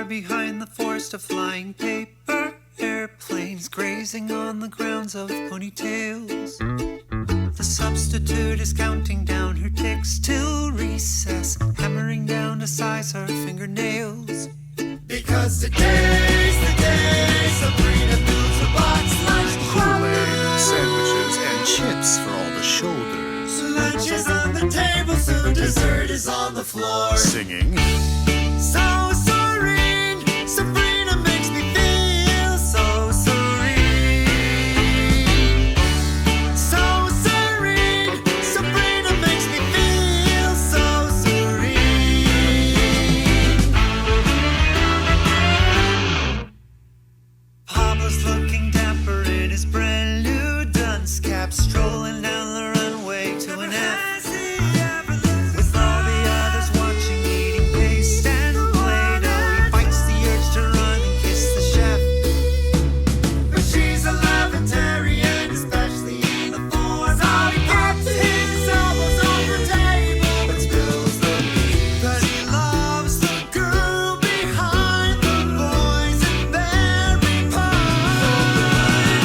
behind the forest of flying paper airplanes grazing on the grounds of ponytails. The substitute is counting down her ticks till recess, hammering down to size her fingernails. Because today's the day Sabrina builds a box lunch. Kool-Aid, sandwiches, and chips for all the shoulders. Lunch is on the table, so dessert is on the floor. Singing. So serene, Sabrina makes me feel so serene. So serene, Sabrina makes me feel so serene. Pablo's looking dapper in his brand new dunce cap, strolling down the runway to an F. With all the others watching, eating paste and Plato, he fights the urge to run and kiss the chef. But she's a levetarian, especially in the form. So he gets his elbows on the table and spills the beans. But he loves the girl behind the boys and berry punch.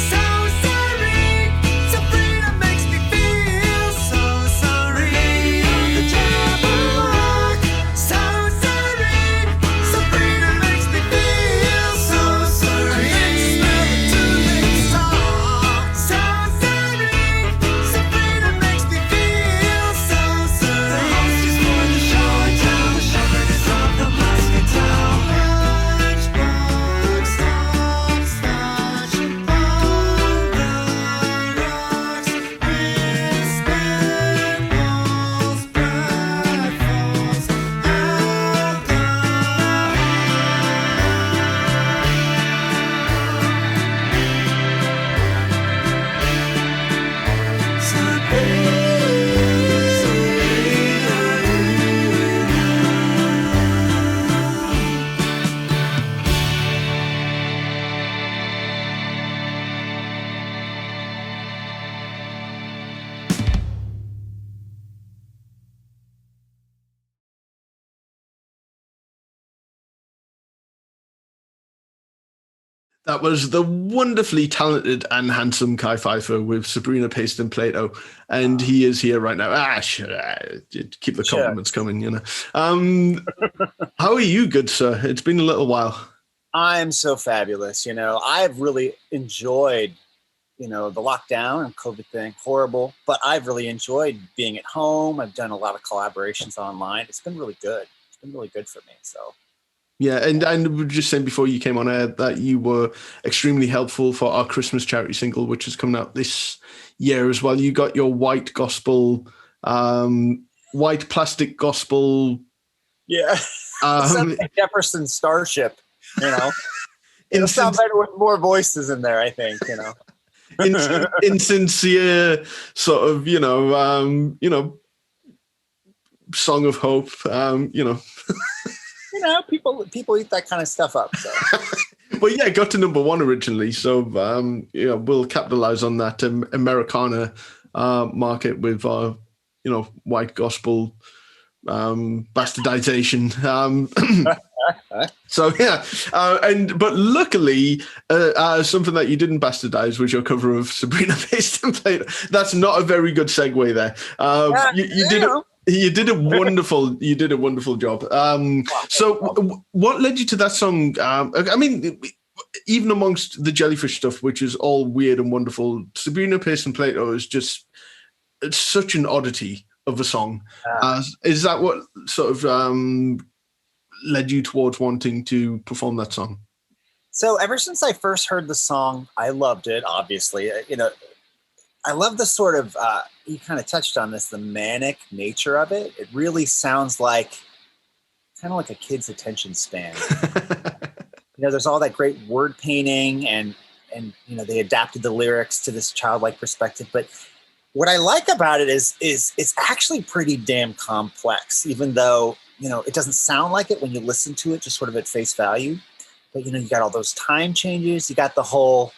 So serene, Sabrina makes me feel so serene. The Jabberwock. So serene, Sabrina makes me feel so serene. Smell the toothpaste salt. So serene, Sabrina makes me feel so serene. The host is for the show and tell. The shepherd is of the muscatel. Lunchbox, hopscotch, on the rocks with spitballs, breadfalls, That was the wonderfully talented and handsome Kai Fifer with Sabrina Paste and Plato, and he is here right now. Keep the compliments coming, you know. How are you, good sir? It's been a little while. I'm so fabulous. You know, I've really enjoyed, you know, the lockdown and COVID thing, horrible, but I've really enjoyed being at home. I've done a lot of collaborations online. It's been really good. It's been really good for me. So Yeah, and we were just saying before you came on air that you were extremely helpful for our Christmas charity single, which is coming out this year as well. You got your white gospel, white plastic gospel. yeah, sounds like Jefferson Starship, you know. It'll sound better with more voices in there, I think, you know. Insincere sort of, you know, song of hope, you know. You know, people eat that kind of stuff up. So. But yeah, it got to number one originally. So, you know, we'll capitalize on that Americana market with our, you know, white gospel bastardization. So yeah, but luckily, something that you didn't bastardize was your cover of Sabrina Paste and Plato. That's not a very good segue there. You did it. You did a wonderful job. So what led you to that song? I mean, even amongst the Jellyfish stuff, which is all weird and wonderful, Sabrina Paste and Plato is just, it's such an oddity of a song. Is that what sort of led you towards wanting to perform that song? So ever since I first heard the song, I loved it, obviously. You know, I love the sort of, you kind of touched on this, the manic nature of it. It really sounds like, kind of like a kid's attention span. You know, there's all that great word painting and you know, they adapted the lyrics to this childlike perspective. But what I like about it is it's actually pretty damn complex, even though, you know, it doesn't sound like it when you listen to it, just sort of at face value. But, you know, you got all those time changes. You got the whole,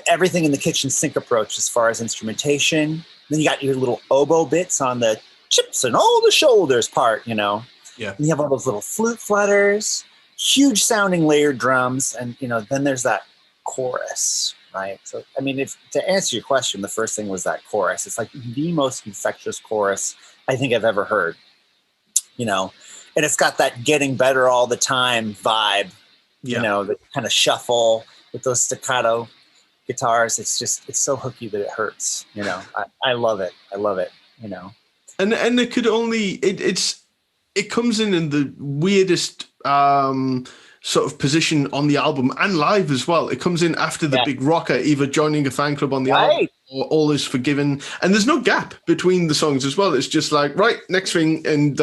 everything in the kitchen sink approach as far as instrumentation. Then you got your little oboe bits on the chips and all the shoulders part, you know. Yeah. And you have all those little flute flutters, huge sounding layered drums, and then there's that chorus, right? So I mean, if to answer your question, the first thing was that chorus. It's like the most infectious chorus I think I've ever heard. And it's got that getting better all the time vibe, the kind of shuffle with those staccato guitars. It's so hooky that it hurts. I love it. I love it. And it could only it comes in the weirdest sort of position on the album and live as well. It comes in after the big rocker, either joining a fan club on the album or All Is Forgiven. And there's no gap between the songs as well. It's just like, right, next thing. And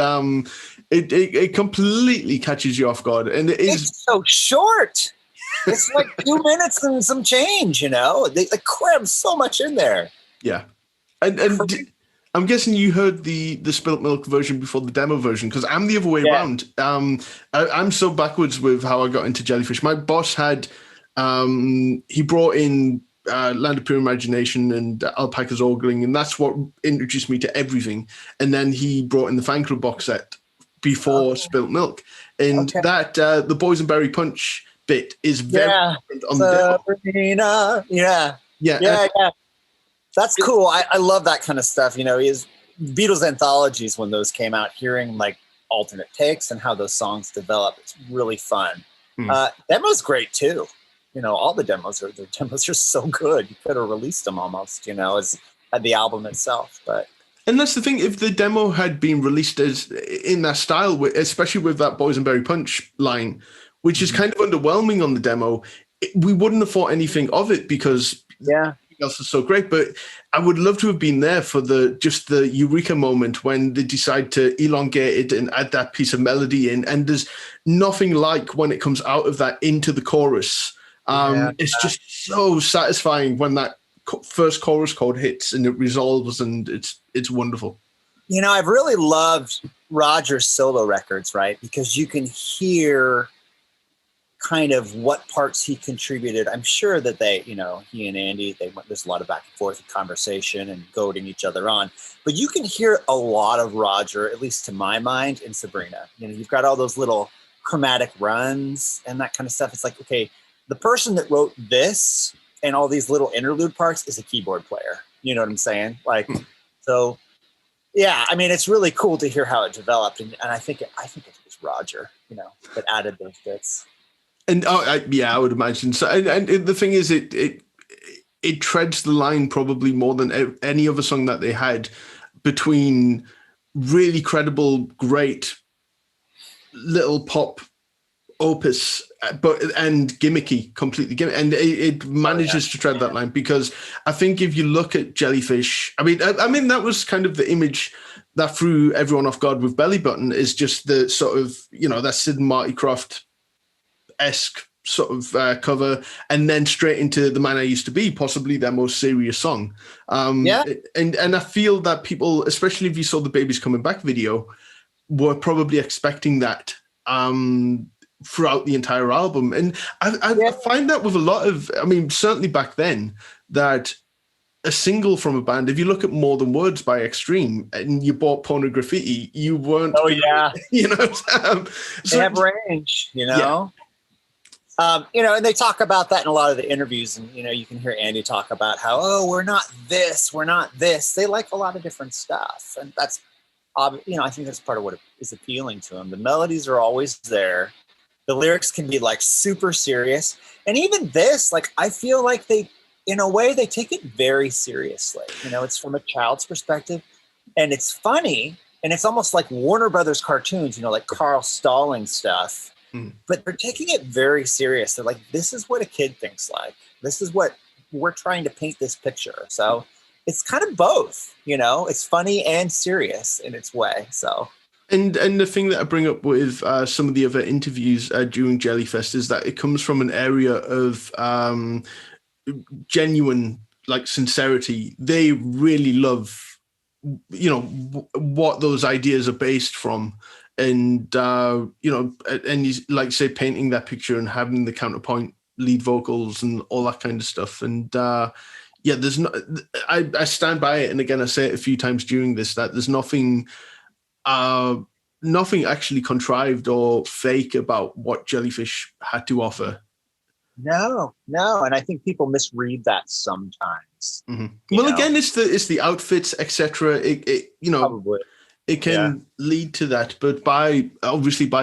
it completely catches you off guard. And it's so short. It's like 2 minutes and some change, They cram so much in there. Yeah. And I'm guessing you heard the Spilt Milk version before the demo version, because I'm the other way around. I'm so backwards with how I got into Jellyfish. My boss had, he brought in Land of Pure Imagination and Alpaca's Ogling, and that's what introduced me to everything. And then he brought in the fan club box set before Spilt Milk. And that, the Boysenberry Punch bit is very different on the demo. Yeah. That's cool. I love that kind of stuff. His Beatles anthologies, when those came out, hearing like alternate takes and how those songs develop, it's really fun. Demos great too. All the demos are so good. You could have released them almost, as the album itself. And that's the thing. If the demo had been released as in that style, especially with that Boysenberry Punch line, which is kind of underwhelming on the demo, we wouldn't have thought anything of it because else is so great. But I would love to have been there for the eureka moment when they decide to elongate it and add that piece of melody in. And there's nothing like when it comes out of that into the chorus. It's just so satisfying when that first chorus chord hits and it resolves, and it's wonderful. I've really loved Roger's solo records, right? Because you can hear kind of what parts he contributed. I'm sure that he and Andy, there's a lot of back and forth conversation and goading each other on, but you can hear a lot of Roger, at least to my mind, in Sabrina. You've got all those little chromatic runs and that kind of stuff. It's like, okay, the person that wrote this and all these little interlude parts is a keyboard player. You know what I'm saying? Like, so yeah, I mean, it's really cool to hear how it developed. And I think it was Roger, that added those bits. And I would imagine so. And the thing is, it treads the line probably more than any other song that they had between really credible, great little pop opus, and gimmicky, completely gimmicky. And it manages to tread that line, because I think if you look at Jellyfish, I mean, that was kind of the image that threw everyone off guard with Belly Button, is just the sort of, that Sid and Marty Krofft-esque sort of cover, and then straight into The Man I Used to Be, possibly their most serious song. And I feel that people, especially if you saw the Babies Coming Back video, were probably expecting that throughout the entire album. And I find that with a lot of, I mean, certainly back then, that a single from a band, if you look at More Than Words by Extreme and you bought Porno Graffiti, you weren't, they have range, and they talk about that in a lot of the interviews, and you can hear Andy talk about how, we're not this. They like a lot of different stuff, and that's, I think that's part of what is appealing to them. The melodies are always there. The lyrics can be like super serious, and even this, like, I feel like they, in a way, they take it very seriously. It's from a child's perspective, and it's funny, and it's almost like Warner Brothers cartoons, like Carl Stalling stuff. But they're taking it very serious. They're like, this is what a kid thinks like. This is what we're trying to paint this picture. So it's kind of both, it's funny and serious in its way. So. And the thing that I bring up with some of the other interviews during Jellyfest is that it comes from an area of genuine, like, sincerity. They really love, what those ideas are based from. And, and he's, like, say, painting that picture and having the counterpoint lead vocals and all that kind of stuff. And, there's no, I stand by it. And again, I say it a few times during this, that there's nothing nothing actually contrived or fake about what Jellyfish had to offer. No, and I think people misread that sometimes. Well, again, it's the outfits, etc. It Probably. It can lead to that, but by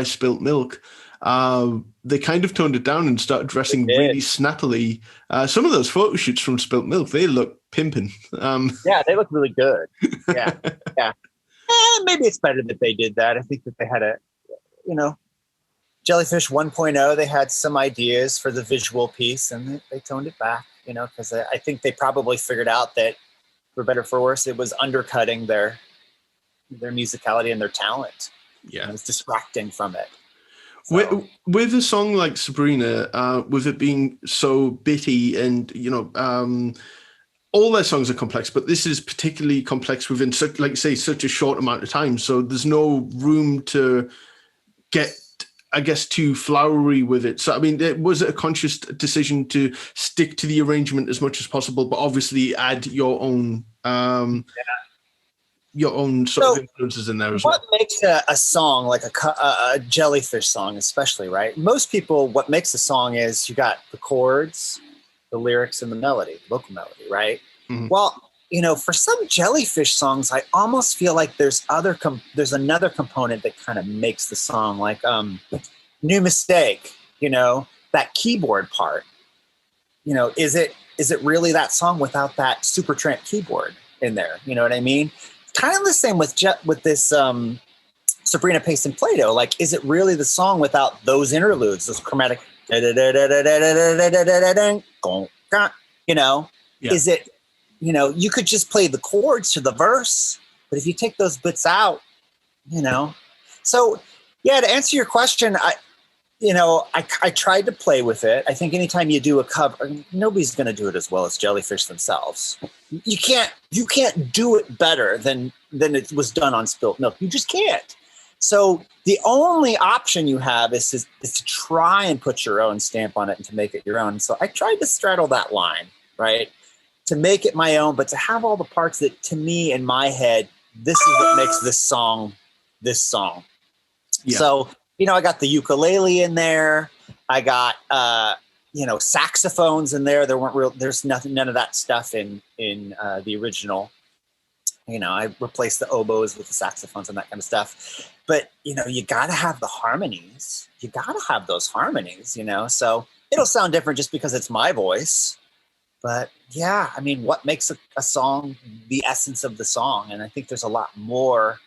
Spilt Milk, they kind of toned it down and started dressing really snappily. Some of those photo shoots from Spilt Milk, they look pimping. Yeah, they look really good. Yeah, yeah. Maybe it's better that they did that. I think that they had Jellyfish 1.0, they had some ideas for the visual piece, and they toned it back, because I think they probably figured out that, for better or for worse, it was undercutting their musicality and their talent. Yeah. And it was distracting from it. So. With a song like Sabrina, with it being so bitty and, all their songs are complex, but this is particularly complex within such a short amount of time. So there's no room to get, I guess, too flowery with it. So, I mean, was it a conscious decision to stick to the arrangement as much as possible, but obviously add your own sort of influences in there as well? What makes a song like a Jellyfish song, especially, right? Most people, what makes a song is you got the chords, the lyrics, and the melody, vocal melody, right? Mm-hmm. Well, for some Jellyfish songs, I almost feel like there's another component that kind of makes the song, like New Mistake, that keyboard part. Is it really that song without that Supertramp keyboard in there? You know what I mean? Kind of the same with this Sabrina, Paste, and Plato. Like, is it really the song without those interludes, those chromatic, Is it, you could just play the chords to the verse, but if you take those bits out, So, yeah, to answer your question, I tried to play with it. I think anytime you do a cover, nobody's going to do it as well as Jellyfish themselves. You can't do it better than it was done on Spilt Milk. You just can't. So the only option you have is to try and put your own stamp on it and to make it your own. So I tried to straddle that line, right? To make it my own, but to have all the parts that, to me, in my head, this is what makes this song. Yeah. So, I got the ukulele in there. I got, saxophones in there. There's none of that stuff in the original. I replaced the oboes with the saxophones and that kind of stuff. But, you got to have the harmonies. You got to have those harmonies, So it'll sound different just because it's my voice. But, yeah, I mean, what makes a song the essence of the song? And I think there's a lot more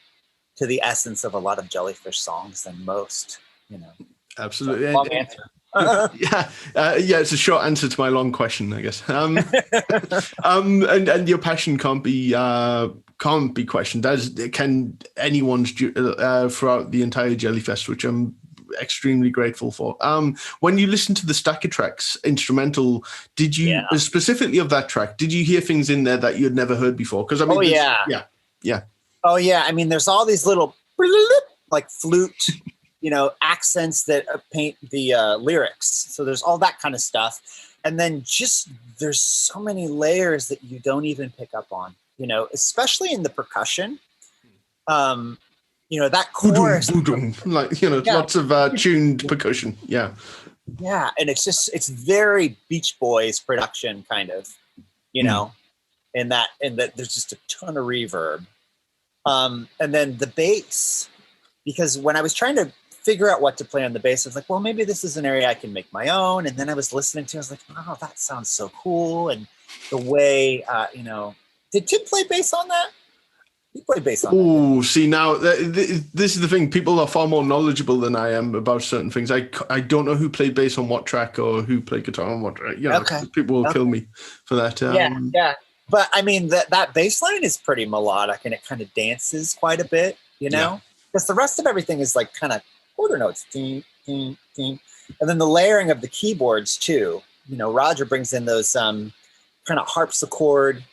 to the essence of a lot of Jellyfish songs than most, Absolutely. So, long answer. It's a short answer to my long question, I guess. And your passion can't be questioned, as can anyone's throughout the entire Jellyfest, which I'm extremely grateful for. When you listen to the Stacker tracks instrumental, did you specifically of that track, did you hear things in there that you had never heard before? Because I mean, yeah. Oh yeah, I mean, there's all these little like flute, accents that paint the lyrics. So there's all that kind of stuff, and then just there's so many layers that you don't even pick up on, especially in the percussion. That chorus, lots of tuned percussion. Yeah, and it's very Beach Boys production kind of, and that there's just a ton of reverb. And then the bass, because when I was trying to figure out what to play on the bass, I was like, well, maybe this is an area I can make my own. And then I was listening to it, I was like, oh, that sounds so cool. And the way, did Tim play bass on that? He played bass on that. Oh, see, now, this is the thing. People are far more knowledgeable than I am about certain things. I don't know who played bass on what track or who played guitar on what track. People will kill me for that. Yeah. But I mean, that bass line is pretty melodic, and it kind of dances quite a bit, because the rest of everything is like kind of quarter notes, ding, ding, ding. And then the layering of the keyboards too. Roger brings in those kind of harpsichord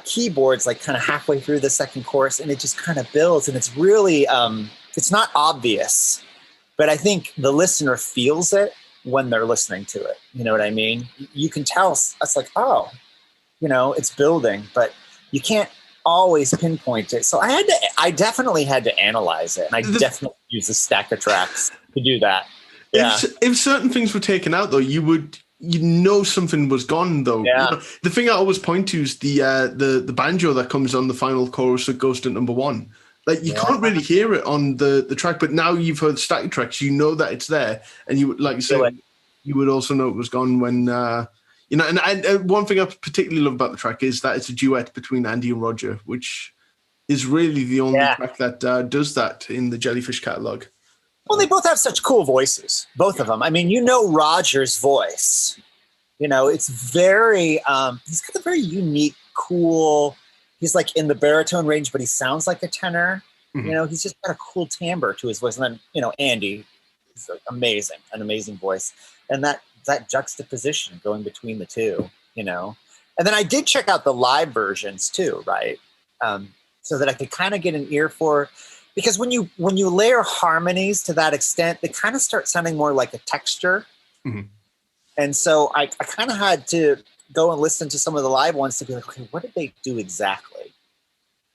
keyboards, like kind of halfway through the second chorus, and it just kind of builds, and it's really, it's not obvious, but I think the listener feels it when they're listening to it. You know what I mean? You can tell it's like, oh, it's building, but you can't always pinpoint it. So I definitely had to analyze it, and I definitely used a stack of tracks to do that. Yeah. If certain things were taken out, though, you know something was gone, though. Yeah. You know, the thing I always point to is the banjo that comes on the final chorus that goes to number one. Like, you can't really hear it on the track, but now you've heard static tracks, you know that it's there, and you, like you said, you would also know it was gone when you know. And one thing I particularly love about the track is that it's a duet between Andy and Roger, which is really the only track that does that in the Jellyfish catalog. Well, they both have such cool voices, both of them. I mean, you know Roger's voice. You know, it's very, he's got a very unique, cool, he's like in the baritone range, but he sounds like a tenor. Mm-hmm. You know, he's just got a cool timbre to his voice. And then, you know, Andy is amazing, an amazing voice. And that juxtaposition going between the two, you know. And then I did check out the live versions too, right? So that I could kind of get an ear for, because when you layer harmonies to that extent, they kind of start sounding more like a texture. Mm-hmm. And so I kind of had to go and listen to some of the live ones to be like, okay, what did they do exactly?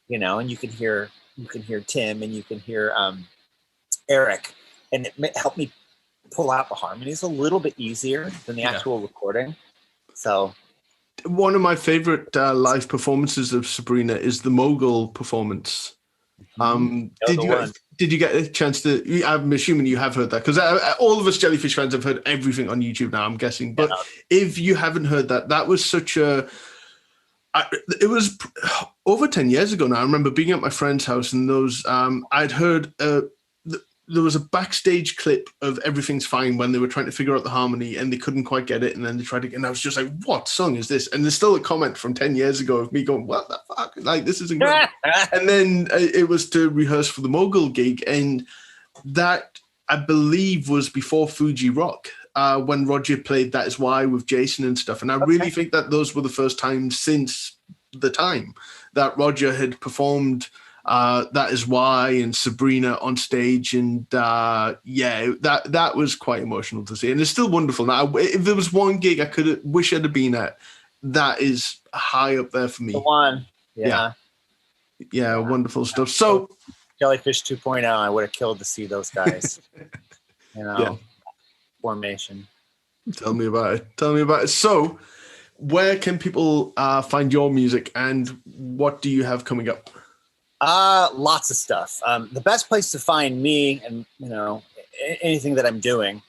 You know, and you can hear Tim and you can hear Eric, and it helped me pull out the harmonies a little bit easier than the actual recording. So one of my favorite live performances of Sabrina is the Mogul performance. Did you get a chance to? I'm assuming you have heard that, because all of us Jellyfish fans have heard everything on YouTube now, I'm guessing. But if you haven't heard that was such a. It was over 10 years ago now. I remember being at my friend's house, and those I'd heard. There was a backstage clip of Everything's Fine when they were trying to figure out the harmony and they couldn't quite get it, and then they tried again. I was just like, what song is this? And there's still a comment from 10 years ago of me going, what the fuck? Like, this isn't good. And then it was to rehearse for the Mogul gig, and that, I believe, was before Fuji Rock, when Roger played That Is Why with Jason and stuff. And I really think that those were the first times since the time that Roger had performed That Is Why and Sabrina on stage, and that was quite emotional to see, and it's still wonderful. Now, if there was one gig I wish I'd have been at, that is high up there for me. The one, wonderful stuff. So Jellyfish 2.0, I would have killed to see those guys. You know, formation. Tell me about it. So, where can people find your music, and what do you have coming up? Lots of stuff. The best place to find me and, you know, anything that I'm doing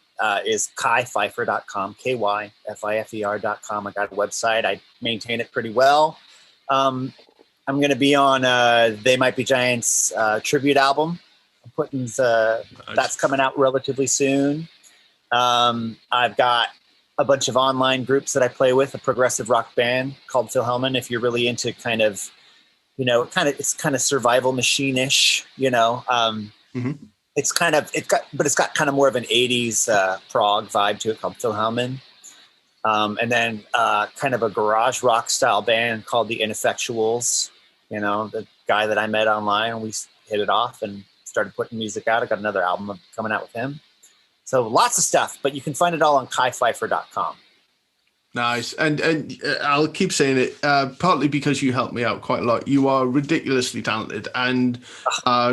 is kyfifer.com, KYFIFER.com. I got a website. I maintain it pretty well. I'm going to be on They Might Be Giants tribute album. I'm putting that's coming out relatively soon. I've got a bunch of online groups that I play with, a progressive rock band called Phil Hellman. If you're really into kind of, you know, it's kind of survival machine-ish, you know. It's got kind of more of an 80s prog vibe to it, called Phil Hellman. And then kind of a garage rock style band called the Ineffectuals. You know, the guy that I met online, and we hit it off and started putting music out. I got another album coming out with him. So lots of stuff, but you can find it all on kyfifer.com. Nice. And I'll keep saying it, partly because you helped me out quite a lot. You are ridiculously talented and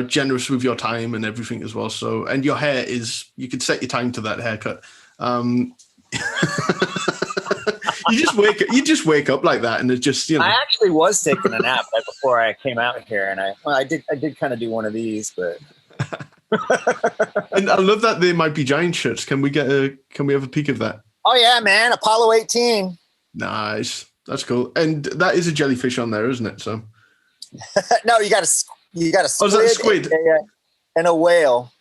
generous with your time and everything as well. So, and your hair is, you could set your time to that haircut. You just wake up like that, and it's just, you know. I actually was taking a nap right before I came out here, and I did kind of do one of these, but. And I love that They Might Be Giant shirts. Can we have a peek of that? Oh yeah, man! Apollo 18. Nice, that's cool. And that is a jellyfish on there, isn't it? So. No, you got a squid. Oh, is that a squid? And a whale.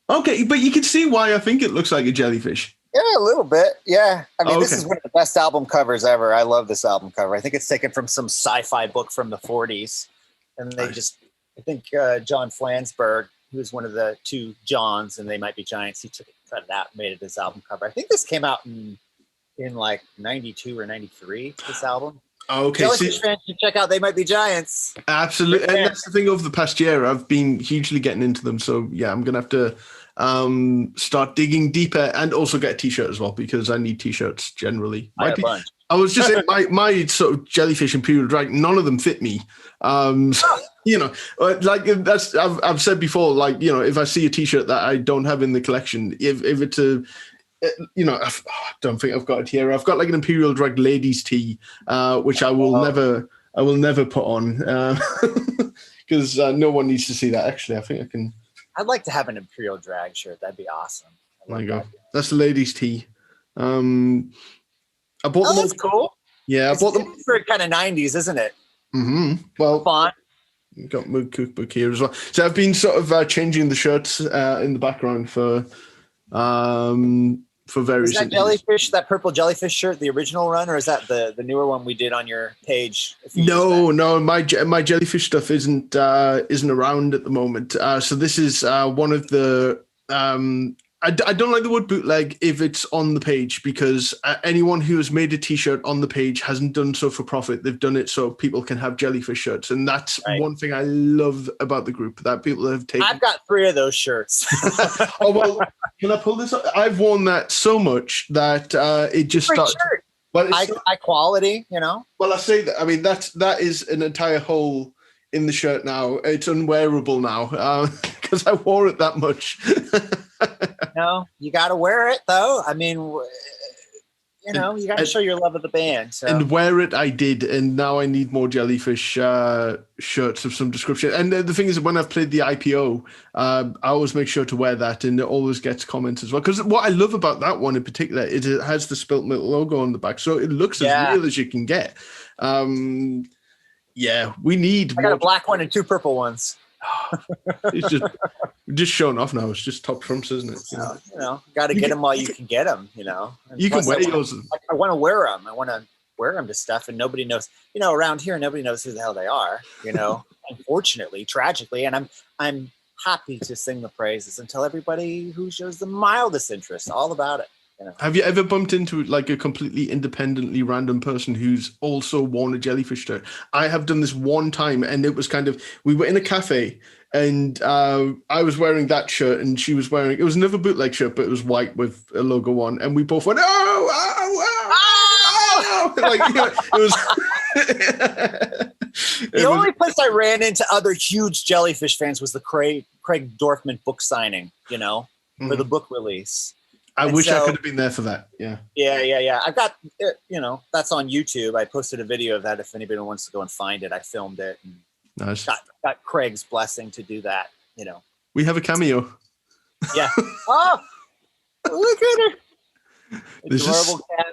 Okay, but you can see why I think it looks like a jellyfish. Yeah, a little bit. Yeah, I mean, This is one of the best album covers ever. I love this album cover. I think it's taken from some sci-fi book from the 40s, and they I think John Flansburgh, who was one of the two Johns, and They Might Be Giants, he took it, cut it out, and made it his album cover. I think this came out in like 92 or 93, this album. Okay. Jellyfish fans should check out They Might Be Giants. Absolutely. And that's the thing, over the past year, I've been hugely getting into them. So yeah, I'm going to have to start digging deeper, and also get a t-shirt as well, because I need t-shirts generally. I have a bunch. I was just saying, my sort of jellyfish imperial drag, none of them fit me. You know, like that's I've said before. Like, you know, if I see a T-shirt that I don't have in the collection, if it's a, you know, I don't think I've got it here. I've got like an imperial drag ladies tee, which I will never put on because no one needs to see that. Actually, I think I can. I'd like to have an imperial drag shirt. That'd be awesome. There you go. That's the ladies tee. I bought them. That's cool. Yeah, I bought them. It's very kind of 90s, isn't it? Mm-hmm. Well, fun. Got Mug Cookbook here as well. So I've been sort of changing the shirts in the background for various. Is that jellyfish, that purple jellyfish shirt, the original run, or is that the newer one we did on your page? No, my jellyfish stuff isn't around at the moment. So this is one of the. I don't like the word bootleg if it's on the page, because anyone who has made a T-shirt on the page hasn't done so for profit. They've done it so people can have jellyfish shirts, and that's one thing I love about the group, that people have taken. I've got 3 of those shirts. Oh well, can I pull this up? I've worn that so much that it just starts. Well, high quality, you know. Well, I say that. I mean, that is an entire hole in the shirt now. It's unwearable now because I wore it that much. No, you got to wear it though. I mean, you know, you got to show your love of the band. So. And wear it, I did, and now I need more jellyfish shirts of some description. And the thing is, when I've played the IPO, I always make sure to wear that, and it always gets comments as well. Because what I love about that one in particular is it has the Spilt Milk logo on the back, so it looks as real as you can get. Yeah, we need. I got a black one and 2 purple ones. It's just showing off now. It's just top trumps, isn't it? So, you know, got to get them while you can get them. You know, and you can wear yours. I want to wear them. I want to wear them to stuff, and nobody knows. You know, around here, nobody knows who the hell they are. You know, unfortunately, tragically, and I'm happy to sing the praises and tell everybody who shows the mildest interest all about it. You know? Have you ever bumped into like a completely independently random person who's also worn a jellyfish shirt? I have done this one time, and it was kind of, we were in a cafe, and I was wearing that shirt, and she was wearing, it was another bootleg shirt, but it was white with a logo on, and we both went, oh! Like, you know, it was. The only place I ran into other huge jellyfish fans was the Craig Dorfman book signing, you know, for the book release. I wish I could have been there for that. Yeah. Yeah. I've got, you know, that's on YouTube. I posted a video of that. If anybody wants to go and find it, I filmed it. And nice. Got Craig's blessing to do that. You know, we have a cameo. Yeah. Oh, look at her. Adorable cat.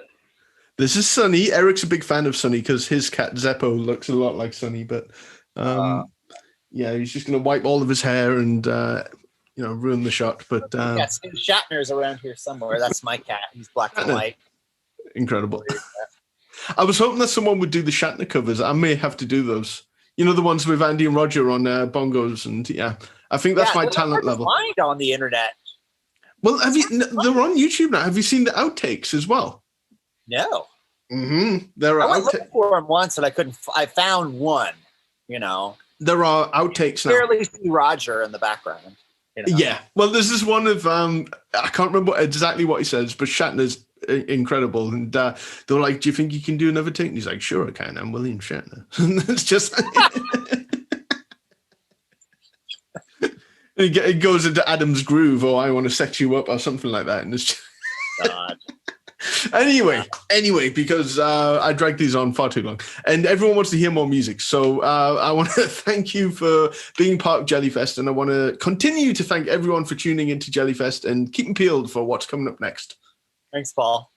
This is Sunny. Eric's a big fan of Sunny because his cat Zeppo looks a lot like Sunny, but yeah, he's just going to wipe all of his hair and, you know, ruin the shot. But yeah, Shatner's around here somewhere. That's my cat. He's black and white. Incredible. I was hoping that someone would do the Shatner covers. I may have to do those. You know, the ones with Andy and Roger on bongos, and yeah, I think that's my talent level. Find on the internet. Well, have you? They're on YouTube now. Have you seen the outtakes as well? No. There are. I was looking for them once, and I couldn't. I found one. You know, there are outtakes now. Barely see Roger in the background. You know? Yeah. Well, this is one of I can't remember exactly what he says, but Shatner's incredible, and they were like, "Do you think you can do another take?" And he's like, "Sure, I can. I'm William Shatner." And it's just. It goes into Adam's groove, or I want to set you up, or something like that, and it's just... God. Anyway, because I dragged these on far too long, and everyone wants to hear more music, so I want to thank you for being part of Jellyfest, and I want to continue to thank everyone for tuning into Jellyfest and keep them peeled for what's coming up next. Thanks, Paul.